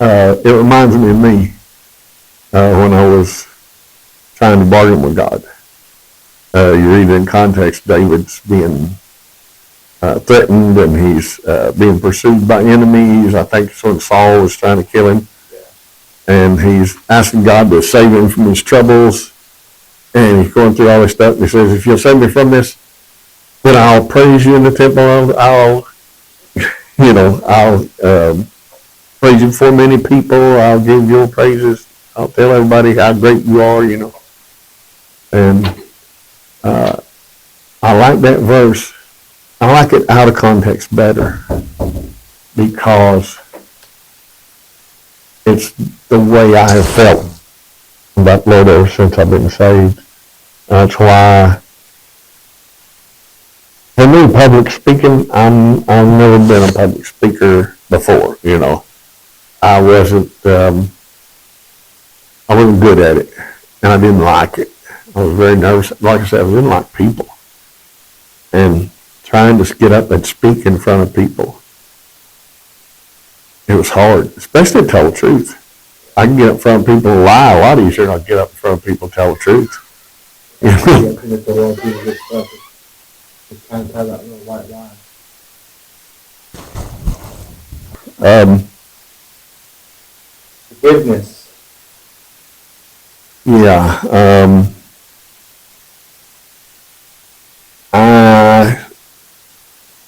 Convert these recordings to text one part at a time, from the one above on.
it reminds me of me when I was trying to bargain with God. You read in context, David's being threatened, and he's being pursued by enemies. I think it's when Saul was trying to kill him. And he's asking God to save him from his troubles. And he's going through all this stuff. And he says, if you'll save me from this, then I'll praise you in the temple. I'll praise you for many people. I'll give your praises. I'll tell everybody how great you are, And I like that verse. I like it out of context better because it's the way I have felt about the Lord ever since I've been saved. That's why, for me, public speaking, I've never been a public speaker before. I wasn't good at it, and I didn't like it. I was very nervous. Like I said, I didn't like people, and trying to get up and speak in front of people. It was hard, especially to tell the truth. I can get up in front of people and lie a lot easier than I get up in front of people and tell the truth. It's kind of that little white line. Forgiveness. Yeah.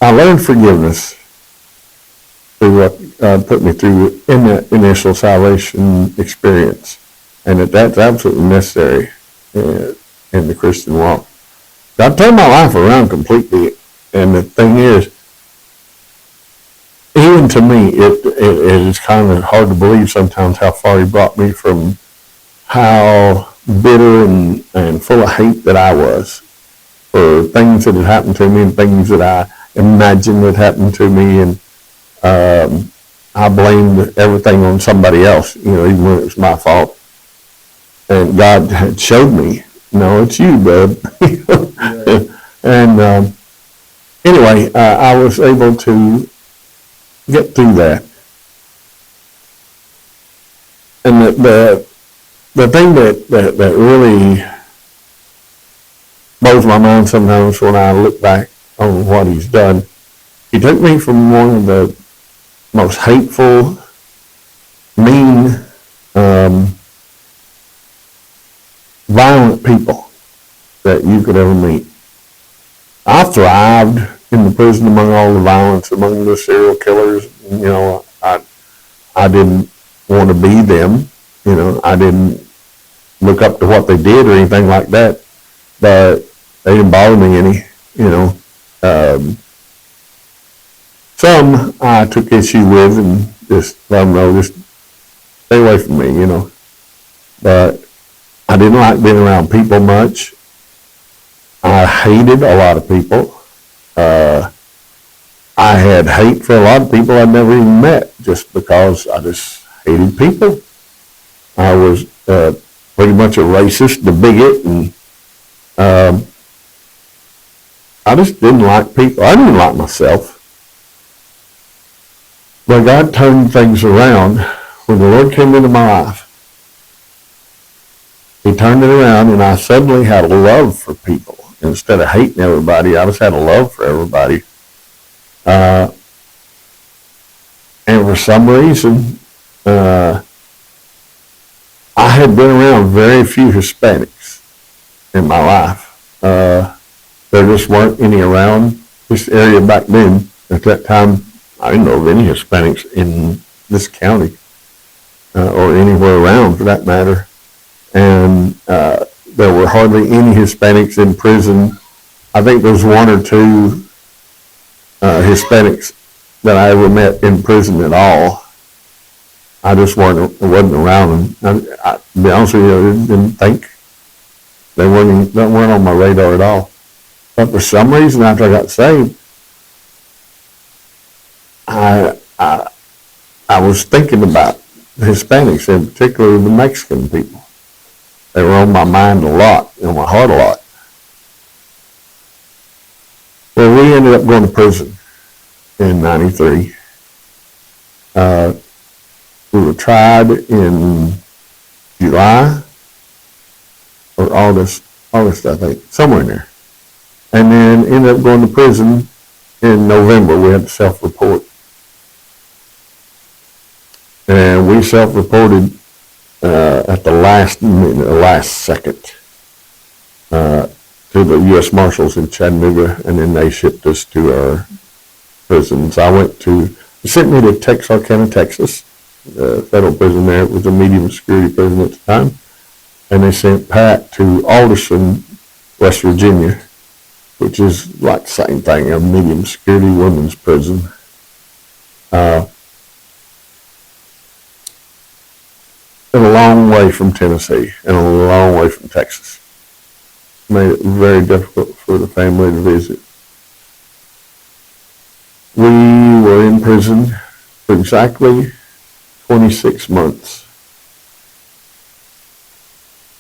I learned forgiveness through what God put me through in the initial salvation experience, and that's absolutely necessary in the Christian walk. God turned my life around completely, and the thing is, even to me, it is kind of hard to believe sometimes how far He brought me from how bitter and full of hate that I was for things that had happened to me and things that I imagined had happened to me, and I blamed everything on somebody else, even when it was my fault. And God had showed me, no, it's you, bud. And anyway, I was able to get through that. And the thing that really blows my mind sometimes when I look back on what He's done, He took me from one of the most hateful, mean, violent people that you could ever meet. I thrived in the prison among all the violence, among the serial killers. I didn't want to be them. I didn't look up to what they did or anything like that, but they didn't bother me any. Some I took issue with and just let them know, just stay away from me, But I didn't like being around people much. I hated a lot of people. I had hate for a lot of people I'd never even met just because I just hated people. I was pretty much a racist, a bigot, and I just didn't like people. I didn't like myself. But God turned things around when the Lord came into my life. He turned it around, and I suddenly had a love for people. Instead of hating everybody, I just had a love for everybody. And for some reason, I had been around very few Hispanics in my life. There just weren't any around this area back then. At that time, I didn't know of any Hispanics in this county or anywhere around for that matter. And there were hardly any Hispanics in prison. I think there was one or two Hispanics that I ever met in prison at all. I just wasn't around them. To be honest with you, I didn't think they weren't on my radar at all. But for some reason, after I got saved, I was thinking about the Hispanics, in particular the Mexican people. They were on my mind a lot, on my heart a lot. Well, we ended up going to prison in '93. We were tried in July or August, I think, somewhere in there. And then ended up going to prison in November. We had to self-report. And we self-reported at the last second to the U.S. Marshals in Chattanooga, and then they shipped us to our prisons. They sent me to Texarkana, Texas, federal prison there. It was a medium security prison at the time. And they sent Pat to Alderson, West Virginia, which is like the same thing, a medium security women's prison. And a long way from Tennessee and a long way from Texas. Made it very difficult for the family to visit. We were in prison for exactly 26 months.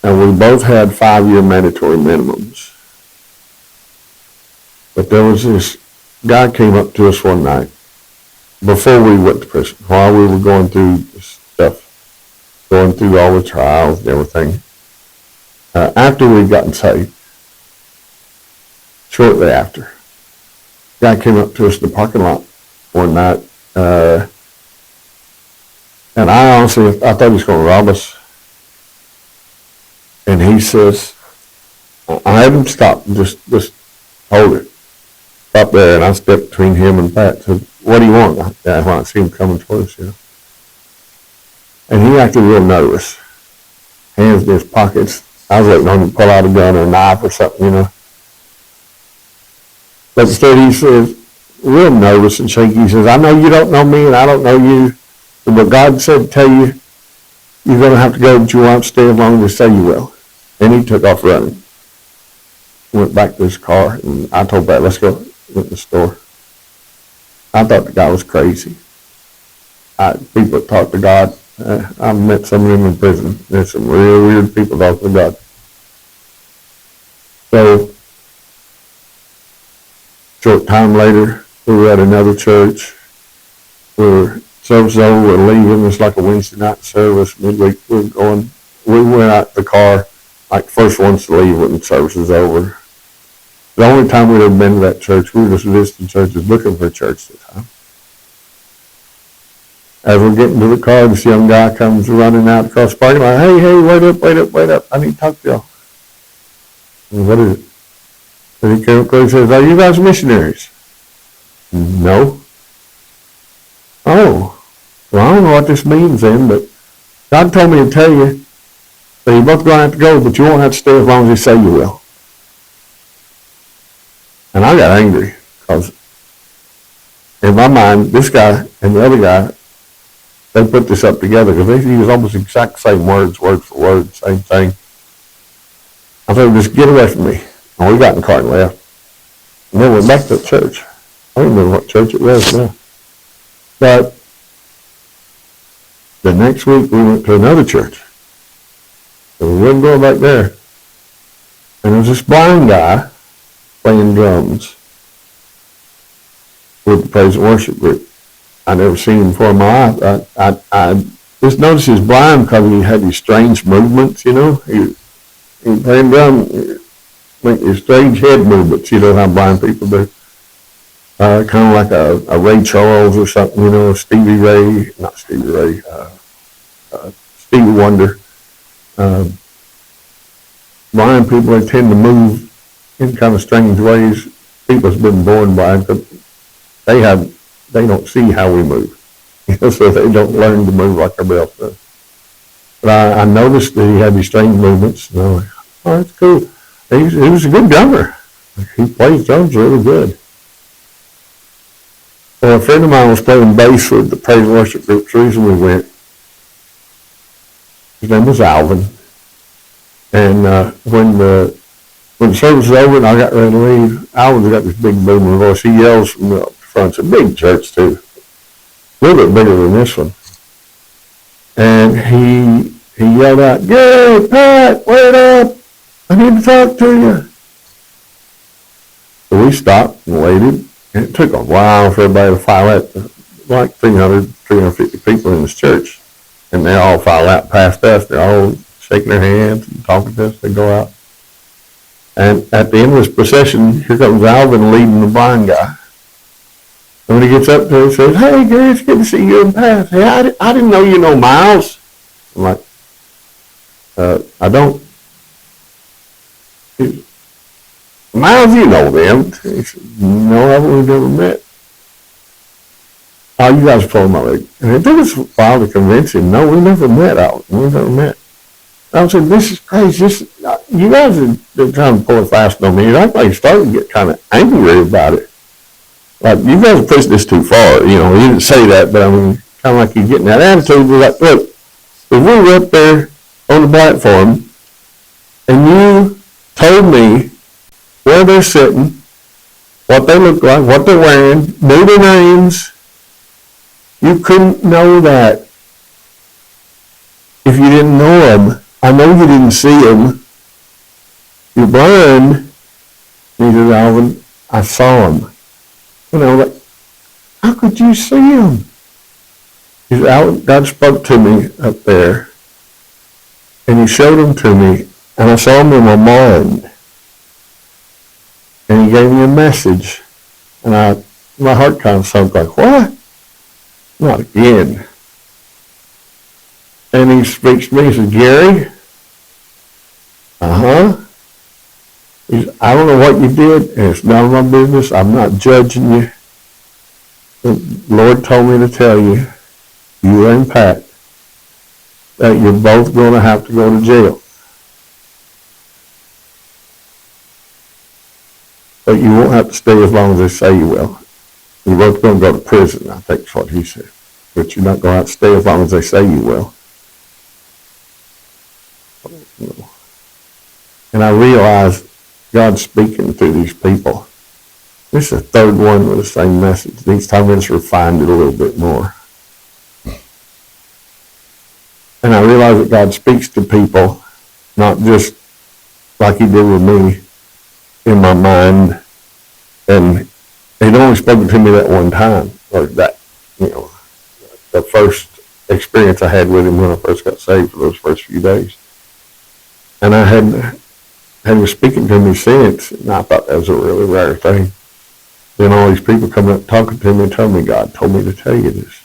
And we both had 5-year mandatory minimums. But there was this guy came up to us one night before we went to prison, while we were going through stuff, going through all the trials and everything. After we'd gotten saved, shortly after, guy came up to us in the parking lot one night, and I thought he was going to rob us. And he says, I had him stop, just hold it. Up there, and I stepped between him and Pat and said, what do you want? When I see him coming towards us, And he acted real nervous. Hands in his pockets. I was waiting on him to pull out a gun or a knife or something, But instead he says, real nervous and shaky, he says, I know you don't know me and I don't know you, but God said to tell you, you're going to have to go, but you won't stay as long as you say you will. And he took off running. Went back to his car, and I told Pat, let's go. Went to the store. I thought the guy was crazy. People that talk to God, I've met some of them in prison. There's some real weird people talking to God. So, short time later, we were at another church. Service over, we're leaving. It's like a Wednesday night service. Midweek, we went out the car, like first ones to leave when the service is over. The only time we'd ever been to that church, we were just visiting churches, looking for a church at the time. As we're getting to the car, this young guy comes running out across the parking lot. Hey, wait up. I need to talk to y'all. And what is it? And he came up and says, are you guys missionaries? No. Oh, well, I don't know what this means then, but God told me to tell you that you're both going to have to go, but you won't have to stay as long as you say you will. And I got angry because in my mind, this guy and the other guy, they put this up together because they use almost the exact same words, word for word, same thing. I said, just get away from me. And we got in the car and left. And then we're back to the church. I don't remember what church it was now. But the next week we went to another church. So we wouldn't go back there. And there was this blind guy playing drums with the praise and worship group. I never seen him before in my life. I just noticed he was blind because he had these strange movements, He playing drums, make these strange head movements, how blind people do. Kind of like a Ray Charles or something, Stevie Wonder. Blind people, they tend to move in kind of strange ways. People's been born blind, but they don't see how we move, so they don't learn to move like everybody else does. But I noticed that he had these strange movements, and I'm like, oh, that's cool. He was a good drummer. He plays drums really good. Well, a friend of mine was playing bass with the praise and worship group. The reason we went, his name was Alvin. And when the service was over and I got ready to leave, Alvin's got this big booming voice. He yells from the front. It's a big church too, a little bit bigger than this one. And he yelled out, "Gary, Pat, wait up! I need to talk to you." So we stopped and waited. And it took a while for everybody to file out. like 350 people in this church. And they all file out past us. They're all shaking their hands and talking to us. They go out. And at the end of this procession, here comes Alvin leading the blind guy. And when he gets up to us, he says, "Hey, Gary, it's good to see you in path. Hey, I didn't know you know Miles." I'm like, I don't. Miles, you know them. He said, "No, we've never met." "Oh, you guys told him already." And it took us a while to convince him. "No, we never met, Alvin. We never met." I said, "This is crazy. You guys are trying to pull a fast on me." And I like started to get kind of angry about it. Like, you guys are pushing this too far. You know, he didn't say that, but I mean, kind of like you're getting that attitude. We're like, look, if we were up there on the platform and you told me where they're sitting, what they look like, what they're wearing, knew their names, you couldn't know that if you didn't know them. I know you didn't see them. You're blind. And he said, "Alvin, I saw him." You know, like, how could you see him? He said, "Alvin, God spoke to me up there, and he showed him to me, and I saw him in my mind. And he gave me a message." And my heart kind of sunk like, "What? Not again." And he speaks to me, he says, "Gary, he said, I don't know what you did, and it's none of my business. I'm not judging you. The Lord told me to tell you, you and Pat, that you're both going to have to go to jail. But you won't have to stay as long as they say you will. You're both going to go to prison," I think is what he said. "But you're not going to have to stay as long as they say you will." And I realized God's speaking through these people. This is the third one with the same message. Each time we just refined it a little bit more. And I realized that God speaks to people, not just like he did with me in my mind. And he'd only spoken to me that one time, or that, the first experience I had with him when I first got saved for those first few days. And I hadn't been speaking to me since, and I thought that was a really rare thing. Then all these people coming up talking to me and telling me God told me to tell you this.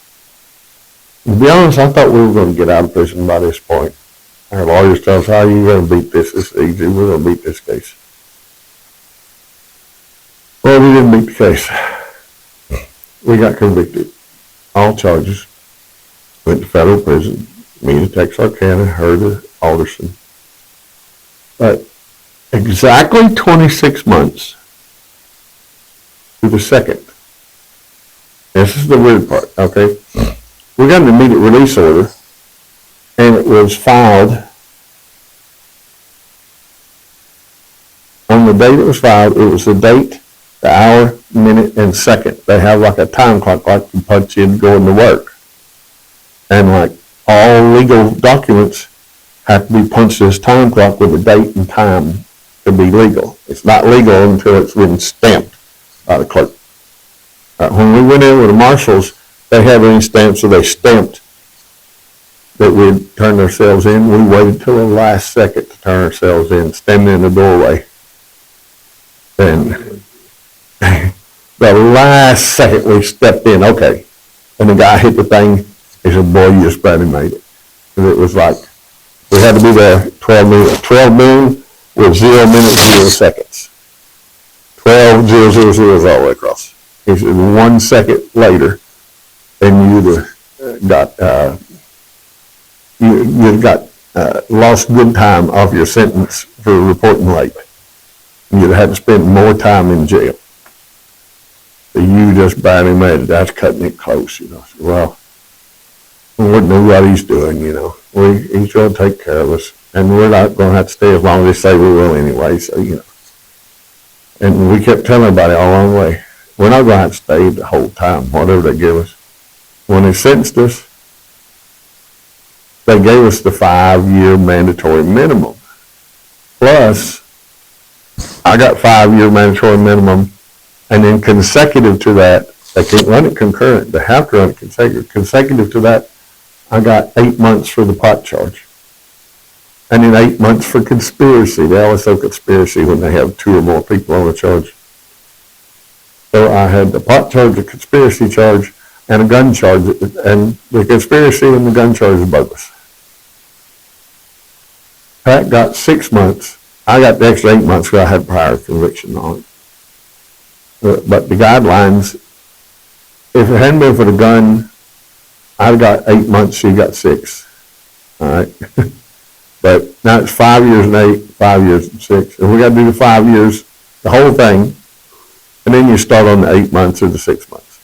To be honest, I thought we were going to get out of prison by this point. Our lawyers tell us, "How are you going to beat this? This is easy. We're going to beat this case." Well, we didn't beat the case. We got convicted. All charges. Went to federal prison. Me to Texarkana, her to Alderson. But exactly 26 months to the second. This is the weird part, okay? We got an immediate release order, and it was filed on the date it was filed. It was the date, the hour, minute, and second. They have like a time clock, like you punch in going to work. And like all legal documents have to be punched as time clock with a date and time to be legal. It's not legal until it's been stamped by the clerk. When we went in with the marshals, they had any stamps, so they stamped that we'd turn ourselves in. We waited till the last second to turn ourselves in, standing in the doorway. And the last second we stepped in, okay. And the guy hit the thing. He said, "Boy, you just barely made it." And it was like, we had to be there 12 noon with 0 minutes, 0 seconds. 12 zeros all the way across. He said 1 second later, and you'd got lost good time off your sentence for reporting late. You'd have to spend more time in jail. So you just barely made it. That's cutting it close, Well, the Lord knew what he's doing, He's going to take care of us. And we're not going to have to stay as long as they say we will anyway, so, And we kept telling everybody all along the way, we're not going to have to stay the whole time, whatever they give us. When they sentenced us, they gave us the 5-year mandatory minimum. Plus, I got 5-year mandatory minimum, and then consecutive to that, They can't run it concurrent. They have to run it consecutive. Consecutive to that, I got 8 months for the pot charge. And then 8 months for conspiracy. They always say conspiracy when they have 2 or more people on a charge. So I had the pot charge, the conspiracy charge, and a gun charge. And the conspiracy and the gun charge are bogus. Pat got 6 months. I got the extra 8 months because I had prior conviction on it. But the guidelines, if it hadn't been for the gun, I'd got 8 months, she got 6. All right. But now it's 5 years and 8, 5 years and 6. And we got to do the 5 years, the whole thing, and then you start on the 8 months or the 6 months.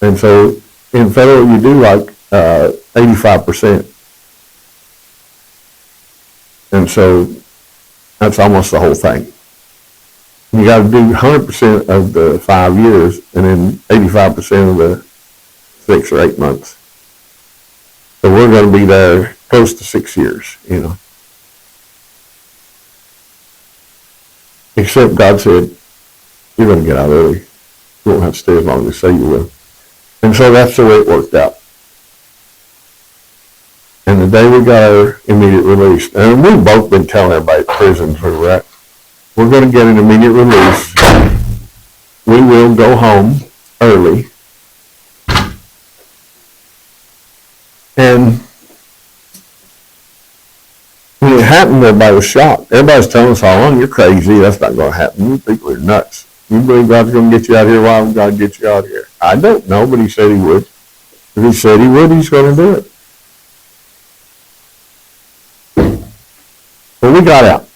And so in federal, you do like 85%. And so that's almost the whole thing. You got to do 100% of the 5 years and then 85% of the 6 or 8 months. So we're going to be there close to 6 years, you know. Except God said, you're going to get out early. You won't have to stay as long as they say you will. And so that's the way it worked out. And the day we got our immediate release, and we've both been telling everybody at prisons where we're at, we're going to get an immediate release. We will go home early. And when it happened, everybody was shocked. Everybody's telling us all along, you're crazy. That's not going to happen. You people are nuts. You believe God's going to get you out of here? Why would God get you out of here? I don't know, but he said he would. If he said he would, he's going to do it. Well, we got out.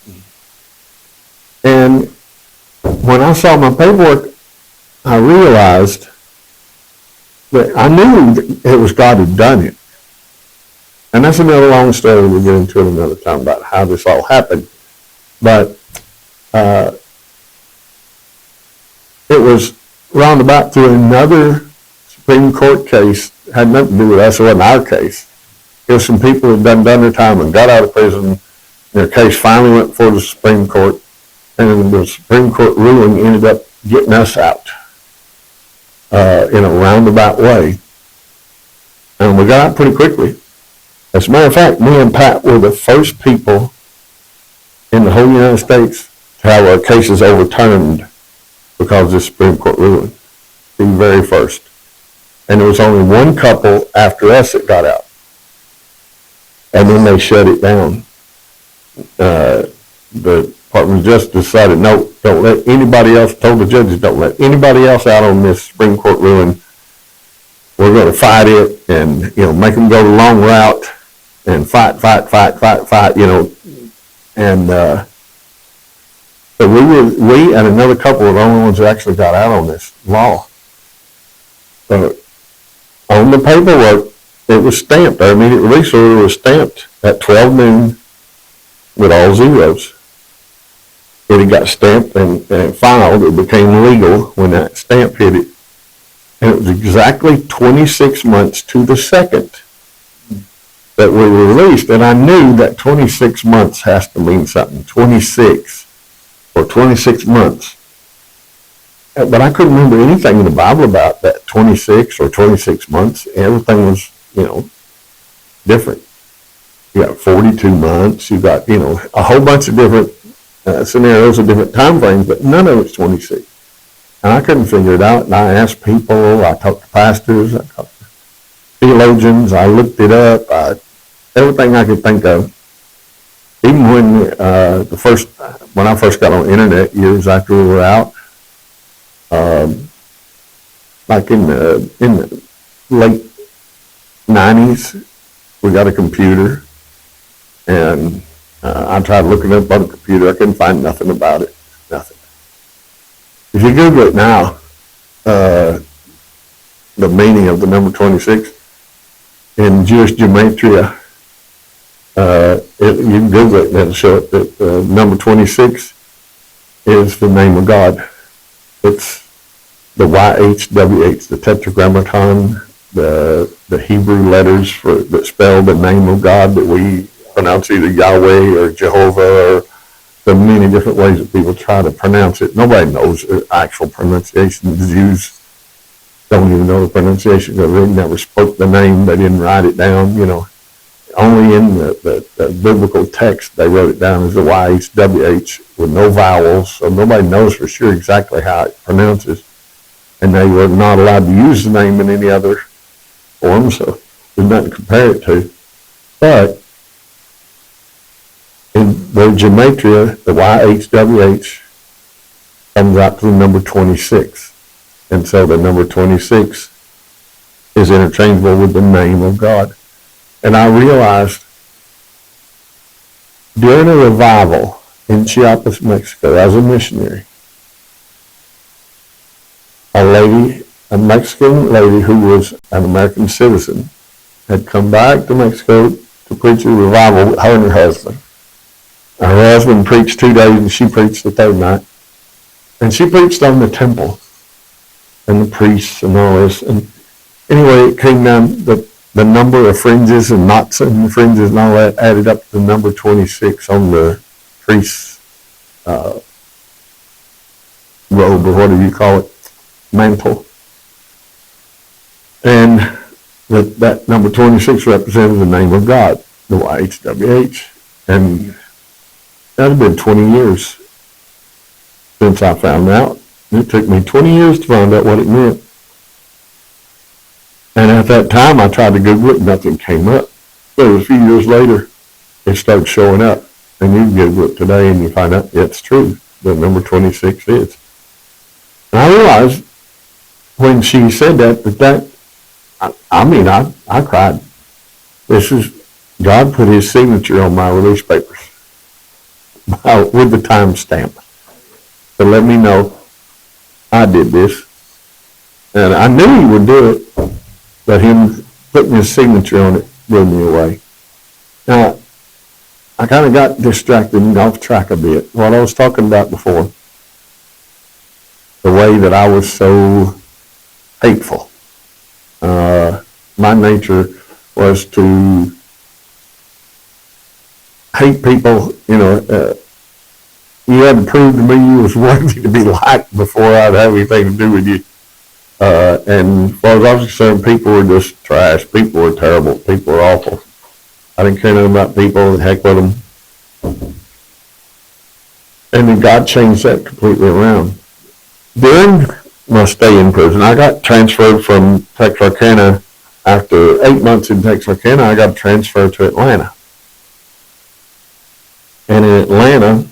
And when I saw my paperwork, I realized that I knew that it was God who'd done it. And that's another long story. We'll get into it another time about how this all happened. But it was roundabout through another Supreme Court case. It had nothing to do with us. It wasn't our case. It was some people who had done their time and got out of prison. Their case finally went before the Supreme Court. And the Supreme Court ruling ended up getting us out in a roundabout way. And we got out pretty quickly. As a matter of fact, me and Pat were the first people in the whole United States to have our cases overturned because of the Supreme Court ruling. The very first. And there was only one couple after us that got out. And then they shut it down. The Department of Justice decided, no, don't let anybody else, told the judges, don't let anybody else out on this Supreme Court ruling. We're going to fight it and, make them go the long route and fight, And so we and another couple were the only ones who actually got out on this law. So on the paperwork, it was stamped. Our immediate release order was stamped at 12 noon with all zeros. It got stamped and filed. It became legal when that stamp hit it. And it was exactly 26 months to the second that we were released. And I knew that 26 months has to mean something. 26 or 26 months. But I couldn't remember anything in the Bible about that 26 or 26 months. Everything was, different. You got 42 months. You got, a whole bunch of different scenarios of different time frames, but none of it's 26. And I couldn't figure it out. And I asked people. I talked to pastors. I talked to theologians. I looked it up. Everything I could think of. Even when when I first got on the internet years after we were out, like in the late 90s, we got a computer, and I tried looking up on the computer. I couldn't find nothing about it. Nothing. If you Google it now, the meaning of the number 26 in Jewish gematria, you can Google it and it'll show it that number 26 is the name of God. It's the YHWH, the tetragrammaton, the Hebrew letters that spell the name of God that we pronounce either Yahweh or Jehovah the many different ways that people try to pronounce it. Nobody knows the actual pronunciation. The Jews don't even know the pronunciation because they never spoke the name. They didn't write it down, you know. Only in the biblical text they wrote it down as a YHWH with no vowels, so nobody knows for sure exactly how it pronounces. And they were not allowed to use the name in any other form, so there's nothing to compare it to. But in the gematria, the YHWH comes out to the number 26. And so the number 26 is interchangeable with the name of God. And I realized during a revival in Chiapas, Mexico, as a missionary, a Mexican lady who was an American citizen, had come back to Mexico to preach a revival with her and her husband. Her husband preached 2 days and she preached the third night. And she preached on the temple and the priests and all this. And anyway, it came down, the number of fringes and knots and fringes and all that added up to the number 26 on the priest's robe, or whatever you call it, mantle. And that number 26 represented the name of God, the YHWH. And that had been 20 years since I found out. It took me 20 years to find out what it meant. And at that time, I tried to Google it, nothing came up. So a few years later, it started showing up. And you Google it today and you find out it's true. The number 26 is. And I realized when she said that I cried. This is, God put his signature on my release papers with the time stamp to let me know I did this. And I knew he would do it, but him putting his signature on it blew me away. Now, I kind of got distracted and off track a bit. What I was talking about before, the way that I was so hateful. My nature was to hate people, you had to prove to me you was worthy to be liked before I'd have anything to do with you. And as far as I was concerned, people were just trash. People were terrible. People were awful. I didn't care nothing about people, and heck with them. And then God changed that completely around. During my stay in prison, I got transferred from Texarkana. After 8 months in Texarkana, I got transferred to Atlanta. And in Atlanta,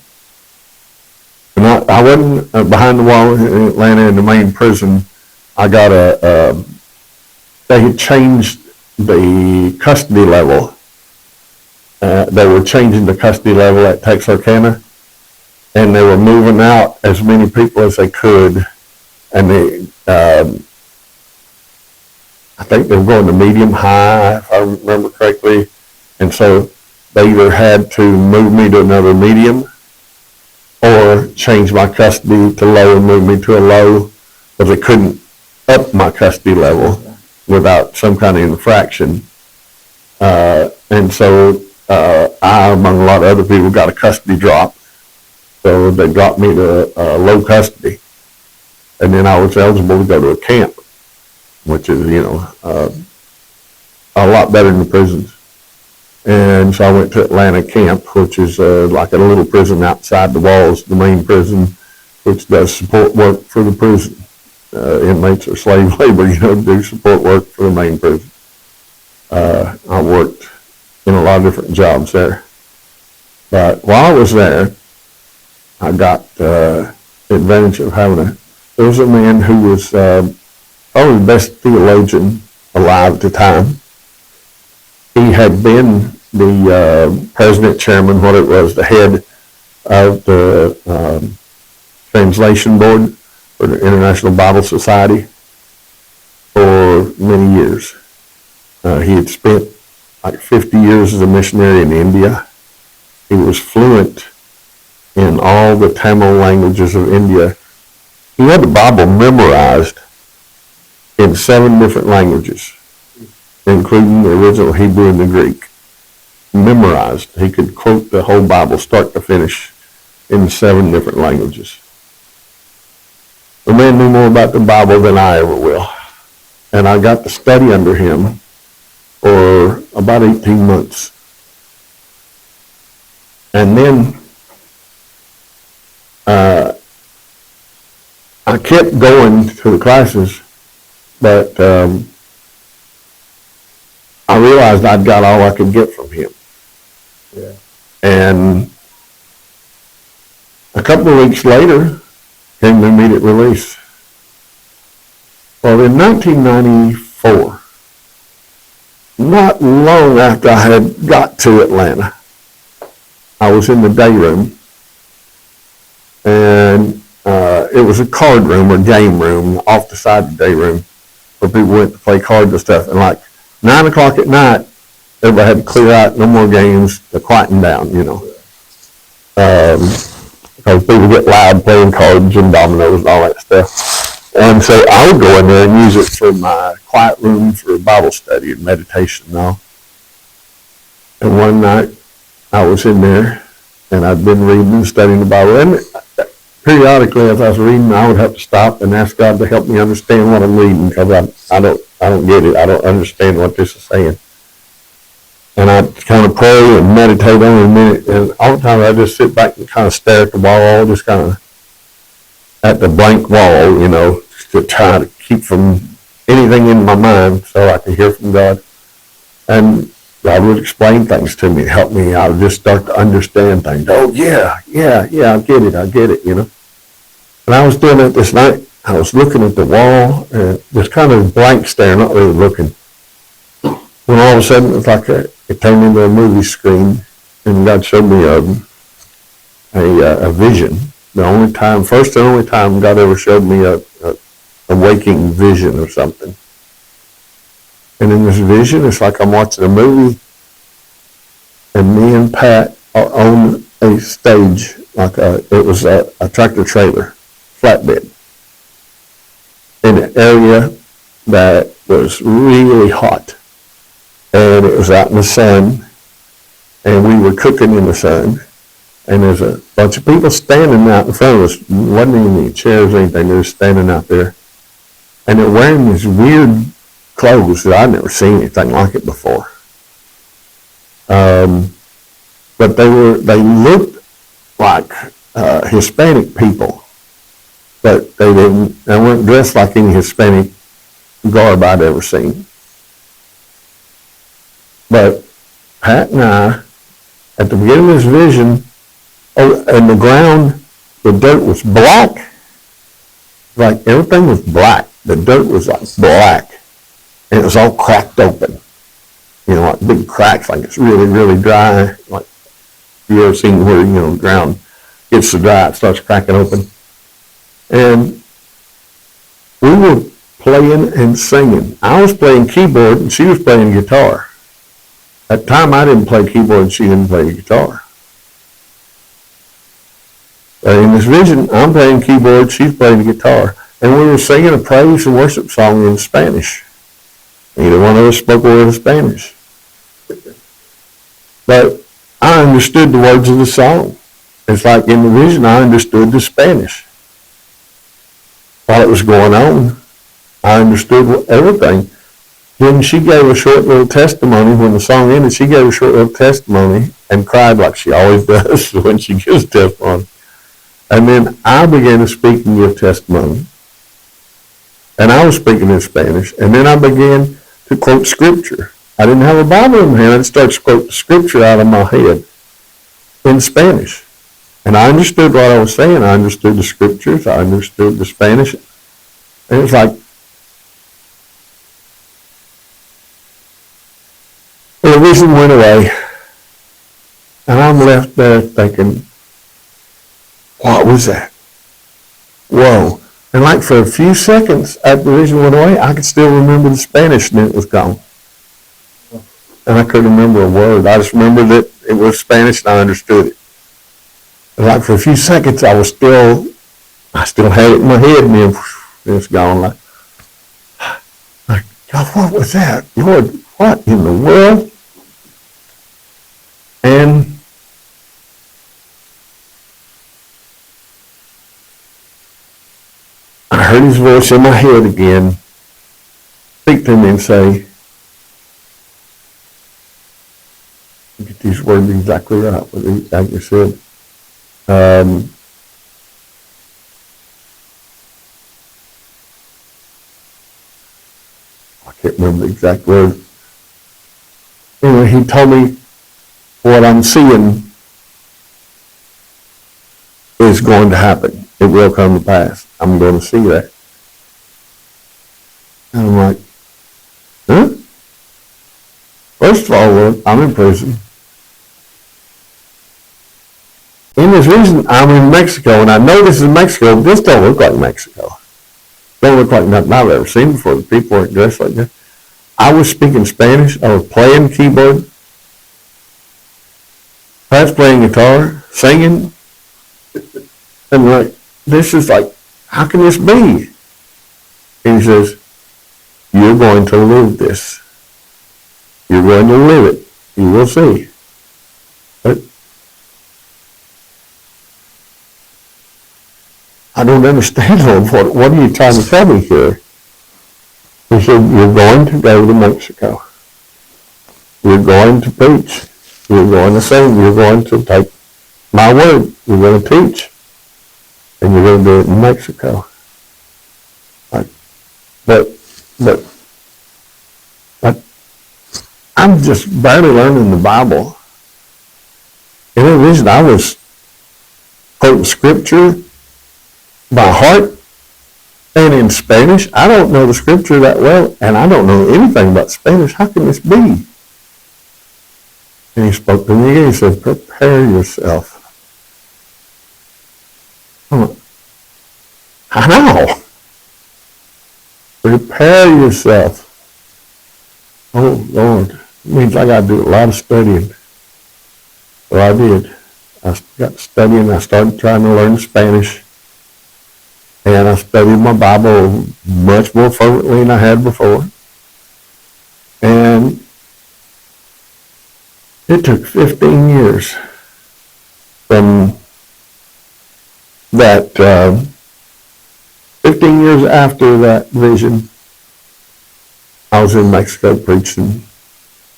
I wasn't behind the wall in Atlanta in the main prison. I got they had changed the custody level. They were changing the custody level at Texarkana, and they were moving out as many people as they could. And I think they were going to medium high, if I remember correctly. And so they either had to move me to another medium or change my custody to low and move me to a low, but they couldn't up my custody level without some kind of infraction. And so I, among a lot of other people, got a custody drop. So they dropped me to low custody. And then I was eligible to go to a camp, which is, a lot better than the prisons. And so I went to Atlanta camp, which is like a little prison outside the walls, the main prison, which does support work for the prison. Inmates are slave labor, do support work for the main prison. I worked in a lot of different jobs there. But while I was there, I got the advantage of there was a man who was probably the best theologian alive at the time. He had been the president, chairman, what it was, the head of the translation board for the International Bible Society for many years. He had spent like 50 years as a missionary in India. He was fluent in all the Tamil languages of India. He had the Bible memorized in 7 different languages, including the original Hebrew and the Greek. Memorized. He could quote the whole Bible start to finish in 7 different languages. The man knew more about the Bible than I ever will. And I got to study under him for about 18 months. And then I kept going to the classes, but I realized I'd got all I could get from him. Yeah. And a couple of weeks later came the immediate release. Well, in 1994, not long after I had got to Atlanta, I was in the day room, and it was a card room or game room off the side of the day room where people went to play cards and stuff. And like 9 o'clock at night, everybody had to clear out, no more games, they're quieting down, you know. Because people get loud playing cards and dominoes and all that stuff. And so I would go in there and use it for my quiet room for Bible study and meditation and all. And one night I was in there and I'd been reading and studying the Bible. And periodically as I was reading, I would have to stop and ask God to help me understand what I'm reading, because I don't get it. I don't understand what this is saying. And I'd kind of pray and meditate on it a minute, and all the time I'd just sit back and kind of stare at the wall, just kind of at the blank wall, you know, to try to keep from anything in my mind so I could hear from God. And God would explain things to me, help me. I would just start to understand things. Oh, yeah, I get it, you know. And I was doing it this night. I was looking at the wall, and just kind of blank stare, not really looking. When all of a sudden, it's like it turned into a movie screen, and God showed me a vision. First and only time God ever showed me a waking vision of something. And in this vision, it's like I'm watching a movie, and me and Pat are on a stage, like it was a tractor trailer, flatbed, in an area that was really hot. And it was out in the sun, and we were cooking in the sun, and there's a bunch of people standing out in front of us. There wasn't any chairs or anything, they were standing out there. And they're wearing these weird clothes that I'd never seen anything like it before. But they looked like Hispanic people, but they weren't dressed like any Hispanic garb I'd ever seen. But Pat and I, at the beginning of this vision, and the ground, the dirt was black. Like everything was black. The dirt was like black. And it was all cracked open. You know, like big cracks, like it's really, really dry. Like you ever seen where, you know, the ground gets so dry, it starts cracking open. And we were playing and singing. I was playing keyboard and she was playing guitar. At the time, I didn't play keyboard and she didn't play guitar. In this vision, I'm playing keyboard, she's playing guitar. And we were singing a praise and worship song in Spanish. Neither one of us spoke a word of Spanish. But I understood the words of the song. It's like in the vision, I understood the Spanish. While it was going on, I understood everything. Then she gave a short little testimony. When the song ended, she gave a short little testimony and cried like she always does when she gives testimony. And then I began to speak and give testimony. And I was speaking in Spanish. And then I began to quote scripture. I didn't have a Bible in my hand. I just started to quote scripture out of my head in Spanish. And I understood what I was saying. I understood the scriptures. I understood the Spanish. And it was like, the vision went away, and I'm left there thinking, what was that? Whoa. And like for a few seconds after the vision went away, I could still remember the Spanish, and then it was gone. And I couldn't remember a word. I just remembered that it was Spanish, and I understood it. And like for a few seconds, I still had it in my head, and then it's gone. Like, God, what was that? Lord, what in the world? And heard his voice in my head again, speak to me and say, get these words exactly right, what he exactly said. I can't remember the exact word. Anyway, he told me what I'm seeing is going to happen. It will come to pass. I'm going to see that. And I'm like, huh? First of all, Lord, I'm in prison. In this reason, I'm in Mexico, and I know this is Mexico. This don't look like Mexico. Don't look like nothing I've ever seen before. The people weren't dressed like that. I was speaking Spanish. I was playing keyboard. I was playing guitar, singing. And like, this is like, how can this be? And he says, you're going to live this. You're going to live it. You will see. But I don't understand, Lord. What are you trying to tell me here? He said, you're going to go to Mexico. You're going to preach. You're going to sing. You're going to take my word. You're going to teach. And you're going to do it in Mexico. Like, but I'm just barely learning the Bible. And the reason I was quoting scripture by heart and in Spanish, I don't know the scripture that well, and I don't know anything about Spanish. How can this be? And he spoke to me again. He said, prepare yourself. How? Prepare yourself. Oh, Lord. It means I got to do a lot of studying. So I did. I got studying. I started trying to learn Spanish. And I studied my Bible much more fervently than I had before. And it took 15 years from that, 15 years after that vision, I was in Mexico preaching.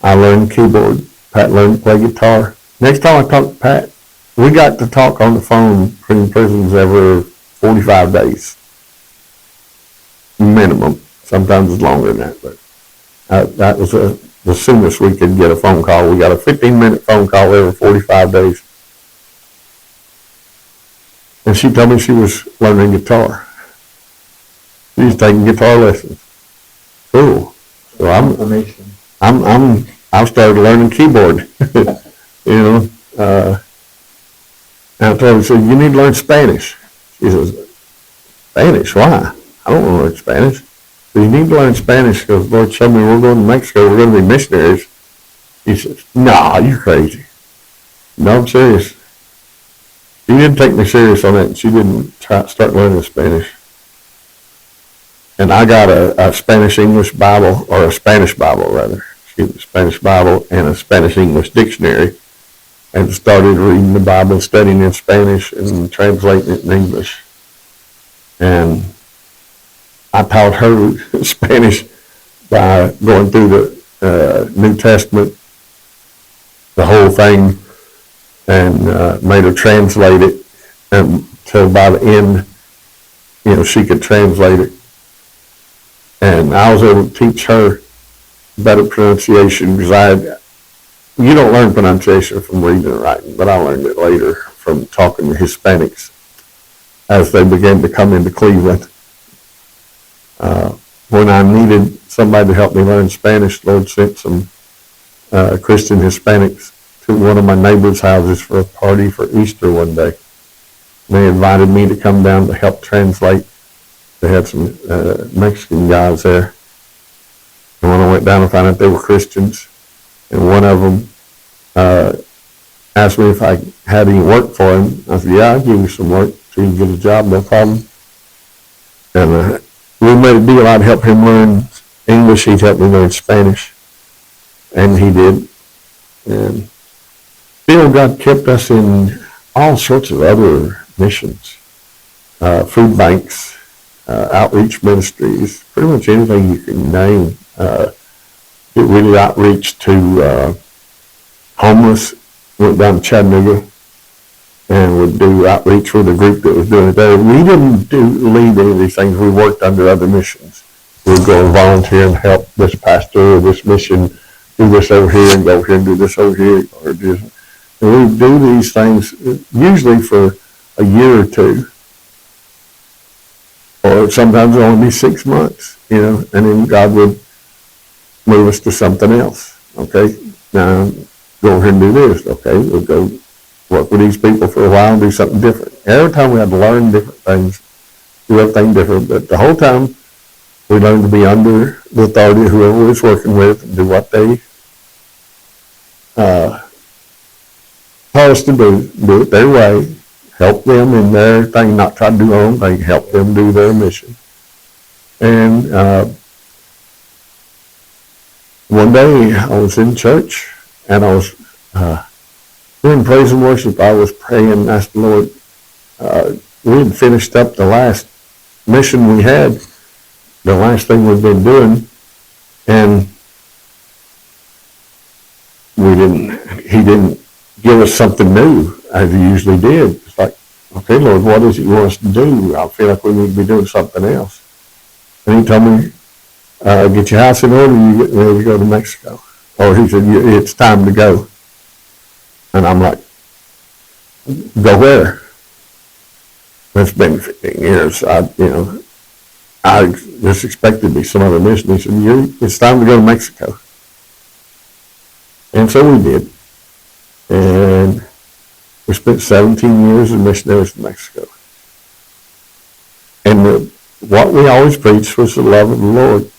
I learned keyboard. Pat learned to play guitar. Next time I talked to Pat, we got to talk on the phone between prisons every 45 days. Minimum. Sometimes it's longer than that, but that was the soonest we could get a phone call. We got a 15-minute phone call every 45 days. And she told me she was learning guitar. She was taking guitar lessons. Cool. So I started learning keyboard. And I told her, so you need to learn Spanish. She says, Spanish? Why? I don't want to learn Spanish. So you need to learn Spanish because the Lord showed me we're going to Mexico. We're going to be missionaries. He says, nah, you're crazy. No, I'm serious. She didn't take me serious on that. She didn't start learning Spanish. And I got a Spanish-English Bible, or a Spanish Bible rather, Spanish Bible and a Spanish-English dictionary, and started reading the Bible, studying in Spanish and translating it in English. And I taught her Spanish by going through the New Testament, the whole thing, and made her translate it until by the end, she could translate it. And I was able to teach her better pronunciation because you don't learn pronunciation from reading and writing, but I learned it later from talking to Hispanics as they began to come into Cleveland. When I needed somebody to help me learn Spanish, the Lord sent some Christian Hispanics to one of my neighbors' houses for a party for Easter one day. And they invited me to come down to help translate. They had some Mexican guys there. And when I went down, I found out they were Christians. And one of them asked me if I had any work for him. I said, yeah, I'll give you some work so you can get a job, no problem. And we made a deal. I'd help him learn English. He'd help me learn Spanish. And he did. And still, God kept us in all sorts of other missions, food banks, outreach ministries, pretty much anything you can name. Did really outreach to homeless, went down to Chattanooga and would do outreach with a group that was doing it there. We didn't lead any of these things. We worked under other missions. We'd go and volunteer and help this pastor or this mission do this over here and go over here and do this over here. And we do these things usually for a year or two. Or sometimes it'll only be 6 months, and then God would move us to something else. Okay, now go over here and do this. Okay, we'll go work with these people for a while and do something different. Every time we had to learn different things, do everything different, but the whole time we learned to be under the authority of whoever we was working with and do what they taught us to do it their way, help them in their thing, not try to do our own thing, help them do their mission. And one day I was in church and I was during praise and worship, I was praying and asked the Lord, we had finished up the last mission we had, the last thing we've been doing, and he didn't give us something new as he usually did. It's like, okay, Lord, what is it you want us to do? I feel like we need to be doing something else. And he told me, get your house in order, you get ready to go to Mexico. Or he said, it's time to go. And I'm like, go where? It's been 15 years. I just expected to be some other mission. He said, it's time to go to Mexico. And so we did. And we spent 17 years as missionaries in Mexico. And what we always preached was the love of the Lord.